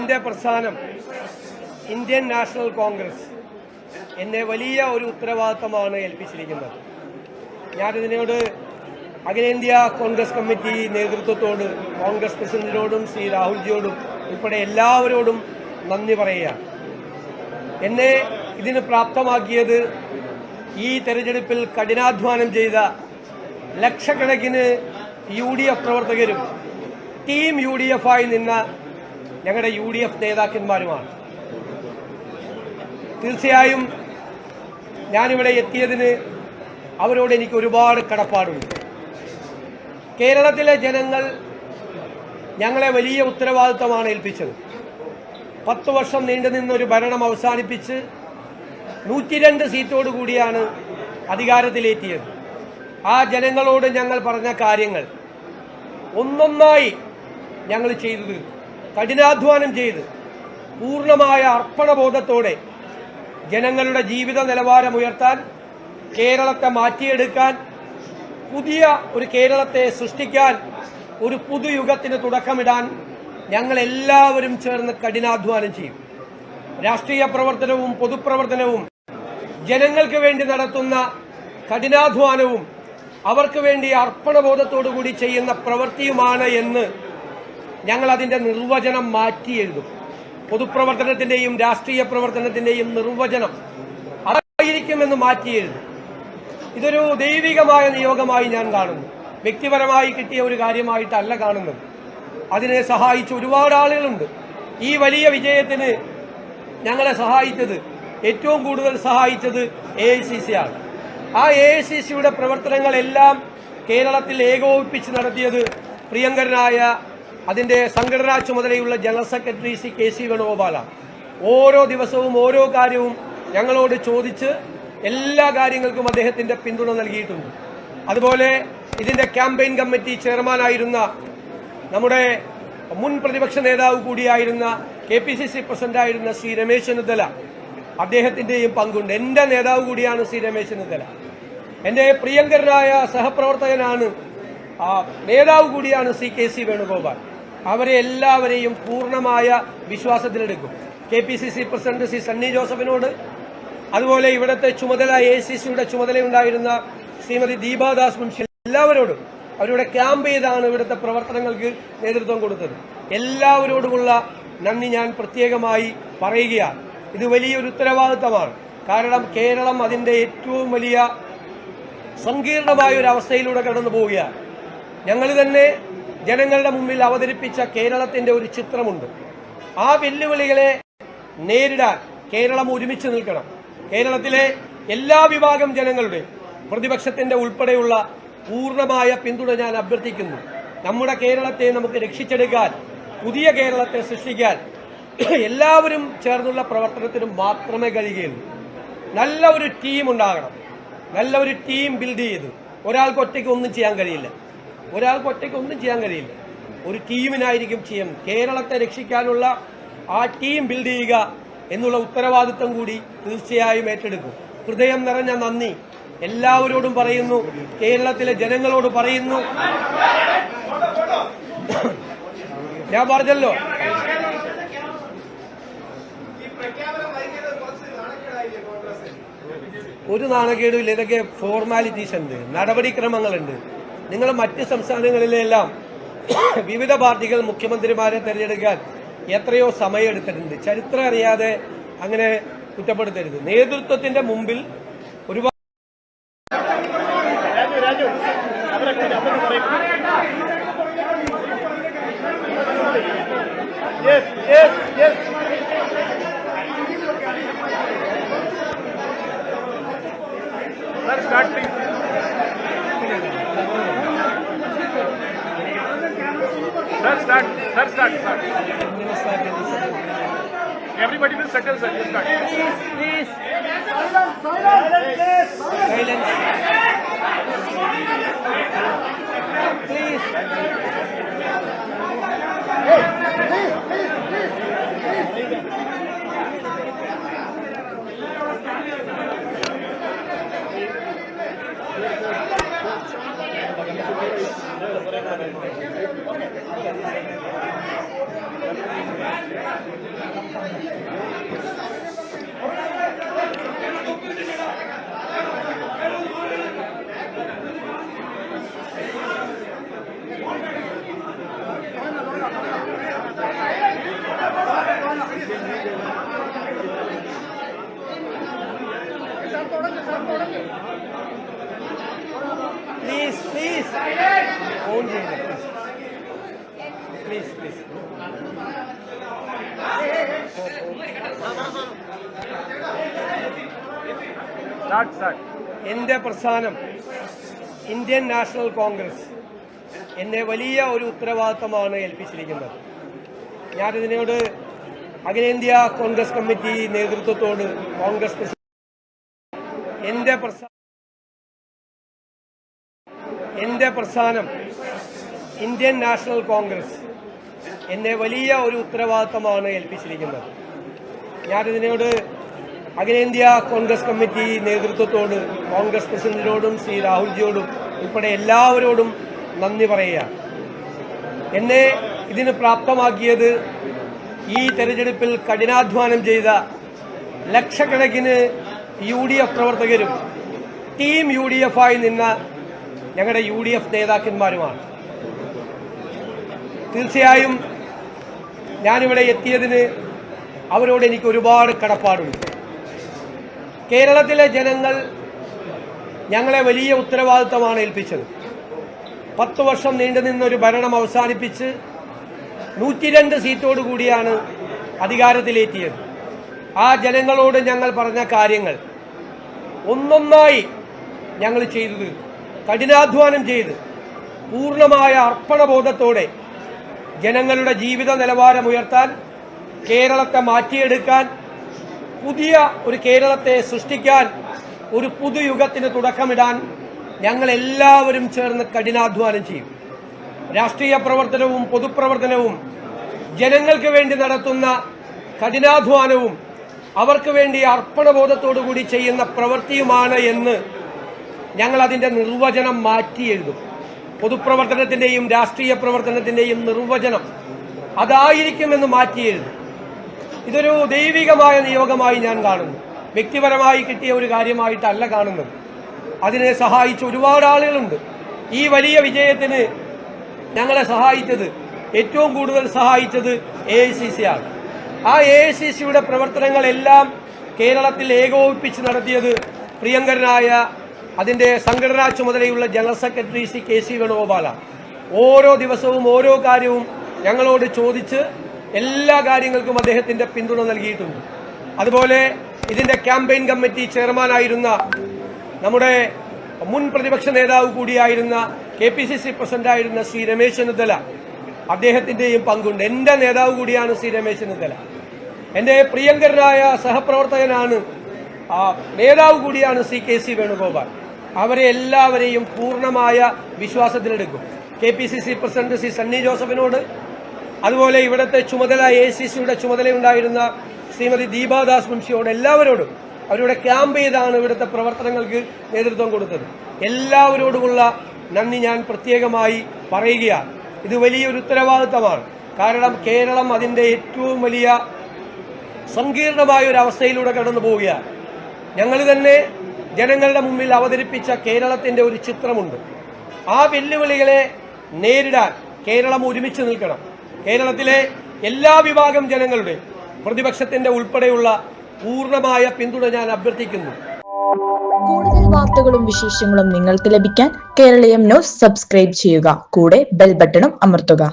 എൻ്റെ പ്രസ്ഥാനം Indian national Congress എന്നെ വലിയ ഒരു ഉത്തരവാദിത്തമാണ് ഏൽപ്പിച്ചിരിക്കുന്നത്. ഞാനിതിനോട് അഖിലേന്ത്യാ കോൺഗ്രസ് കമ്മിറ്റി നേതൃത്വത്തോട്, കോൺഗ്രസ് പ്രസിഡന്റിനോടും ശ്രീ രാഹുൽജിയോടും ഉൾപ്പെടെ എല്ലാവരോടും നന്ദി പറയുകയാണ്. എന്നെ ഇതിന് പ്രാപ്തമാക്കിയത് ഈ തെരഞ്ഞെടുപ്പിൽ കഠിനാധ്വാനം ചെയ്ത ലക്ഷക്കണക്കിന് UDF പ്രവർത്തകരും ടീം UDF ആയി നിന്ന ഞങ്ങളുടെ UDF നേതാക്കന്മാരുമാണ്. തീർച്ചയായും ഞാനിവിടെ എത്തിയതിന് അവരോട് എനിക്ക് ഒരുപാട് കടപ്പാടുണ്ട്. കേരളത്തിലെ ജനങ്ങൾ ഞങ്ങളെ വലിയ ഉത്തരവാദിത്തമാണ് ഏൽപ്പിച്ചത്. 10 വർഷം നീണ്ടുനിന്നൊരു ഭരണം അവസാനിപ്പിച്ച് 102 സീറ്റോടുകൂടിയാണ് അധികാരത്തിലെത്തിയത്. ആ ജനങ്ങളോട് ഞങ്ങൾ പറഞ്ഞ കാര്യങ്ങൾ ഒന്നൊന്നായി ഞങ്ങൾ ചെയ്തത്, കഠിനാധ്വാനം ചെയ്ത് പൂർണ്ണമായ അർപ്പണബോധത്തോടെ ജനങ്ങളുടെ ജീവിത നിലവാരം ഉയർത്താൻ, കേരളത്തെ മാറ്റിയെടുക്കാൻ, പുതിയ ഒരു കേരളത്തെ സൃഷ്ടിക്കാൻ, ഒരു പുതുയുഗത്തിന് തുടക്കമിടാൻ ഞങ്ങൾ എല്ലാവരും ചേർന്ന് കഠിനാധ്വാനം ചെയ്യും. രാഷ്ട്രീയ പ്രവർത്തനവും പൊതുപ്രവർത്തനവും ജനങ്ങൾക്ക് വേണ്ടി നടത്തുന്ന കഠിനാധ്വാനവും അവർക്ക് വേണ്ടി അർപ്പണബോധത്തോടുകൂടി ചെയ്യുന്ന പ്രവൃത്തിയുമാണ് എന്ന് ഞങ്ങൾ അതിന്റെ നിർവചനം മാറ്റി എഴുതും. പൊതുപ്രവർത്തനത്തിന്റെയും രാഷ്ട്രീയ പ്രവർത്തനത്തിന്റെയും നിർവചനം അതായിരിക്കുമെന്ന് മാറ്റി എഴുതും. ഇതൊരു ദൈവികമായ നിയോഗമായി ഞാൻ കാണുന്നു. വ്യക്തിപരമായി കിട്ടിയ ഒരു കാര്യമായിട്ടല്ല കാണുന്നത്. അതിനെ സഹായിച്ച ഒരുപാട് ആളുകളുണ്ട്. ഈ വലിയ വിജയത്തിന് ഞങ്ങളെ സഹായിച്ചത്, ഏറ്റവും കൂടുതൽ സഹായിച്ചത് AICC ആണ്. ആ AICCയുടെ പ്രവർത്തനങ്ങളെല്ലാം കേരളത്തിൽ ഏകോപിപ്പിച്ച് നടത്തിയത് പ്രിയങ്കരനായ അതിന്റെ സംഘടനാ ചുമതലയുള്ള ജനറൽ സെക്രട്ടറി ശ്രീ KC വേണുഗോപാലാണ്. ഓരോ ദിവസവും ഓരോ കാര്യവും ഞങ്ങളോട് ചോദിച്ച് എല്ലാ കാര്യങ്ങൾക്കും അദ്ദേഹത്തിന്റെ പിന്തുണ നൽകിയിട്ടുണ്ട്. അതുപോലെ ഇതിന്റെ ക്യാമ്പയിൻ കമ്മിറ്റി ചെയർമാനായിരുന്ന നമ്മുടെ മുൻ പ്രതിപക്ഷ നേതാവ് കൂടിയായിരുന്ന KPCC പ്രസിഡന്റായിരുന്ന ശ്രീ രമേശ് ചെന്നിത്തല, അദ്ദേഹത്തിന്റെയും പങ്കുണ്ട്. എന്റെ നേതാവ് കൂടിയാണ് ശ്രീ രമേശ് ചെന്നിത്തല. എന്റെ പ്രിയങ്കരനായ സഹപ്രവർത്തകനാണ്, നേതാവ് കൂടിയാണ് ശ്രീ KC വേണുഗോപാൽ. അവരെ എല്ലാവരെയും പൂർണ്ണമായ വിശ്വാസത്തിലെടുക്കും. KPCC പ്രസിഡന്റ് ശ്രീ സണ്ണി ജോസഫിനോട്, അതുപോലെ ഇവിടുത്തെ ചുമതല AICCയുടെ ചുമതലയുണ്ടായിരുന്ന ശ്രീമതി ദീപാദാസ് മുൻഷി, എല്ലാവരോടും അവരുടെ ക്യാമ്പ് ചെയ്താണ് ഇവിടുത്തെ പ്രവർത്തനങ്ങൾക്ക് നേതൃത്വം കൊടുത്തത്. എല്ലാവരോടുമുള്ള നന്ദി ഞാൻ പ്രത്യേകമായി പറയുകയാണ്. ഇത് വലിയൊരു ഉത്തരവാദിത്തമാണ്. കാരണം കേരളം അതിന്റെ ഏറ്റവും വലിയ സങ്കീർണമായ ഒരു അവസ്ഥയിലൂടെ കടന്നു പോവുകയാണ്. ഞങ്ങൾ തന്നെ ജനങ്ങളുടെ മുമ്പിൽ അവതരിപ്പിച്ച കേരളത്തിന്റെ ഒരു ചിത്രമുണ്ട്. ആ വെല്ലുവിളികളെ നേരിടാൻ കേരളം ഒരുമിച്ച് നിൽക്കണം. കേരളത്തിലെ എല്ലാ വിഭാഗം ജനങ്ങളുടെ, പ്രതിപക്ഷത്തിന്റെ ഉൾപ്പെടെയുള്ള പൂർണ്ണമായ പിന്തുണ ഞാൻ അഭ്യർത്ഥിക്കുന്നു. നമ്മുടെ കേരളത്തെ നമുക്ക് രക്ഷിച്ചെടുക്കാൻ, പുതിയ കേരളത്തെ സൃഷ്ടിക്കാൻ എല്ലാവരും ചേർന്നുള്ള പ്രവർത്തനത്തിനും മാത്രമേ കഴിയുകയുള്ളൂ. നല്ല ഒരു ടീം ഉണ്ടാകണം. നല്ല ഒരു ടീം ബിൽഡ് ചെയ്ത് ഒരാൾക്ക് ഒറ്റയ്ക്ക് ഒന്നും ചെയ്യാൻ കഴിയില്ല. ഒരു ടീമിനായിരിക്കും ചെയ്യാം. കേരളത്തെ രക്ഷിക്കാനുള്ള ആ ടീം ബിൽഡ് ചെയ്യുക എന്നുള്ള ഉത്തരവാദിത്വം കൂടി തീർച്ചയായും ഏറ്റെടുക്കും. ഹൃദയം നിറഞ്ഞ നന്ദി എല്ലാവരോടും പറയുന്നു. കേരളത്തിലെ ജനങ്ങളോട് പറയുന്നു. ഞാൻ പറഞ്ഞല്ലോ, ഒരു നാണക്കേടുമില്ല. ഇതൊക്കെ ഫോർമാലിറ്റീസ് ഉണ്ട്, നടപടിക്രമങ്ങളുണ്ട്. നിങ്ങൾ മറ്റ് സംസ്ഥാനങ്ങളിലെല്ലാം വിവിധ പാർട്ടികൾ മുഖ്യമന്ത്രിമാരെ തെരഞ്ഞെടുക്കാൻ എത്രയോ സമയമെടുത്തിട്ടുണ്ട്. ചരിത്രം അറിയാതെ അങ്ങനെ കുറ്റപ്പെടുത്തരുത്. നേതൃത്വത്തിന്റെ മുമ്പിൽ ഒരുപാട് Start. Everybody will settle, sir. You start. Please. Please on ചെയ്യുക പ്ലീസ് എന്റെ പ്രസ്ഥാനം ഇന്ത്യൻ നാഷണൽ കോൺഗ്രസ് എന്നെ വലിയ ഒരു ഉത്തരവാദിത്തമാണ് ഏൽപ്പിച്ചിരിക്കുന്നത്. ഞാനിതിനോട് അഖിലേന്ത്യാ കോൺഗ്രസ് കമ്മിറ്റി നേതൃത്വത്തോട് കോൺഗ്രസ് എന്റെ പ്രസ്ഥാനം ഇന്ത്യൻ നാഷണൽ കോൺഗ്രസ് എന്നെ വലിയ ഒരു ഉത്തരവാദിത്തമാണ് ഏൽപ്പിച്ചിരിക്കുന്നത്. ഞാനിതിനോട് അഖിലേന്ത്യാ കോൺഗ്രസ് കമ്മിറ്റി നേതൃത്വത്തോട് കോൺഗ്രസ് പ്രസിഡന്റിനോടും ശ്രീ രാഹുൽജിയോടും ഉൾപ്പെടെ എല്ലാവരോടും നന്ദി പറയുക. എന്നെ ഇതിന് പ്രാപ്തമാക്കിയത് ഈ തെരഞ്ഞെടുപ്പിൽ കഠിനാധ്വാനം ചെയ്ത ലക്ഷക്കണക്കിന് UDF പ്രവർത്തകരും ടീം UDF ആയി നിന്ന ഞങ്ങളുടെ UDF നേതാക്കന്മാരുമാണ്. തീർച്ചയായും ഞാനിവിടെ എത്തിയതിന് അവരോട് എനിക്ക് ഒരുപാട് കടപ്പാടുണ്ട്. കേരളത്തിലെ ജനങ്ങൾ ഞങ്ങളെ വലിയ ഉത്തരവാദിത്തമാണ് ഏൽപ്പിച്ചത്. 10 വർഷം നീണ്ടുനിന്നൊരു ഭരണം അവസാനിപ്പിച്ച് 102 സീറ്റോടുകൂടിയാണ് അധികാരത്തിലെത്തിയത്. ആ ജനങ്ങളോട് ഞങ്ങൾ പറഞ്ഞ കാര്യങ്ങൾ ഒന്നൊന്നായി ഞങ്ങൾ ചെയ്തത് കഠിനാധ്വാനം ചെയ്ത് പൂർണ്ണമായ അർപ്പണബോധത്തോടെ ജനങ്ങളുടെ ജീവിത നിലവാരം ഉയർത്താൻ, കേരളത്തെ മാറ്റിയെടുക്കാൻ, പുതിയ ഒരു കേരളത്തെ സൃഷ്ടിക്കാൻ, ഒരു പുതുയുഗത്തിന് തുടക്കമിടാൻ ഞങ്ങൾ എല്ലാവരും ചേർന്ന് കഠിനാധ്വാനം ചെയ്യും. രാഷ്ട്രീയ പ്രവർത്തനവും പൊതുപ്രവർത്തനവും ജനങ്ങൾക്ക് വേണ്ടി നടത്തുന്ന കഠിനാധ്വാനവും അവർക്ക് വേണ്ടി അർപ്പണബോധത്തോടുകൂടി ചെയ്യുന്ന പ്രവൃത്തിയുമാണ് എന്ന് ഞങ്ങൾ അതിന്റെ നിർവചനം മാറ്റി എഴുതും. പൊതുപ്രവർത്തനത്തിന്റെയും രാഷ്ട്രീയ പ്രവർത്തനത്തിന്റെയും നിർവചനം അതായിരിക്കുമെന്ന് മാറ്റി എഴുതും. ഇതൊരു ദൈവികമായ നിയോഗമായി ഞാൻ കാണുന്നു. വ്യക്തിപരമായി കിട്ടിയ ഒരു കാര്യമായിട്ടല്ല കാണുന്നത്. അതിനെ സഹായിച്ച ഒരുപാട് ആളുകളുണ്ട്. ഈ വലിയ വിജയത്തിന് ഞങ്ങളെ സഹായിച്ചത്, ഏറ്റവും കൂടുതൽ സഹായിച്ചത് AICC ആണ്. ആ AICCയുടെ പ്രവർത്തനങ്ങളെല്ലാം കേരളത്തിൽ ഏകോപിപ്പിച്ച് നടത്തിയത് പ്രിയങ്കരനായ അതിന്റെ സംഘടനാ ചുമതലയുള്ള ജനറൽ സെക്രട്ടറി ശ്രീ KC വേണുഗോപാലാണ്. ഓരോ ദിവസവും ഓരോ കാര്യവും ഞങ്ങളോട് ചോദിച്ച് എല്ലാ കാര്യങ്ങൾക്കും അദ്ദേഹത്തിന്റെ പിന്തുണ നൽകിയിട്ടുണ്ട്. അതുപോലെ ഇതിന്റെ ക്യാമ്പയിൻ കമ്മിറ്റി ചെയർമാനായിരുന്ന നമ്മുടെ മുൻ പ്രതിപക്ഷ നേതാവ് കൂടിയായിരുന്ന KPCC പ്രസിഡന്റായിരുന്ന ശ്രീ രമേശ് ചെന്നിത്തല, അദ്ദേഹത്തിന്റെയും പങ്കുണ്ട്. എന്റെ നേതാവ് കൂടിയാണ് ശ്രീ രമേശ് ചെന്നിത്തല. എന്റെ പ്രിയങ്കരനായ സഹപ്രവർത്തകനാണ്, നേതാവ് കൂടിയാണ് ശ്രീ KC വേണുഗോപാൽ. അവരെ എല്ലാവരെയും പൂർണ്ണമായ വിശ്വാസത്തിലെടുക്കും. KPCC പ്രസിഡന്റ് ശ്രീ സണ്ണി ജോസഫിനോട്, അതുപോലെ ഇവിടുത്തെ ചുമതല AICCയുടെ ചുമതലയുണ്ടായിരുന്ന ശ്രീമതി ദീപാദാസ് മുൻഷിയോട്, എല്ലാവരോടും അവരുടെ ക്യാമ്പ് ചെയ്താണ് ഇവിടുത്തെ പ്രവർത്തനങ്ങൾക്ക് നേതൃത്വം കൊടുത്തത്. എല്ലാവരോടുമുള്ള നന്ദി ഞാൻ പ്രത്യേകമായി പറയുകയാണ്. ഇത് വലിയൊരു ഉത്തരവാദിത്തമാണ്. കാരണം കേരളം അതിന്റെ ഏറ്റവും വലിയ സങ്കീർണമായ ഒരു അവസ്ഥയിലൂടെ കടന്നു പോവുകയാണ്. ഞങ്ങൾ തന്നെ ജനങ്ങളുടെ മുമ്പിൽ അവതരിപ്പിച്ച കേരളത്തിന്റെ ഒരു ചിത്രമുണ്ട്. ആ വെല്ലുവിളികളെ നേരിടാൻ കേരളം ഒരുമിച്ച് നിൽക്കണം. കേരളത്തിലെ എല്ലാ വിഭാഗം ജനങ്ങളുടെ, പ്രതിപക്ഷത്തിന്റെ ഉൾപ്പെടെയുള്ള പൂർണ്ണമായ പിന്തുണ ഞാൻ അഭ്യർത്ഥിക്കുന്നു. കൂടുതൽ വാർത്തകളും വിശേഷങ്ങളും നിങ്ങൾക്ക് ലഭിക്കാൻ കേരളീയം ന്യൂസ് സബ്സ്ക്രൈബ് ചെയ്യുക. കൂടെ ബെൽ ബട്ടണും അമർത്തുക.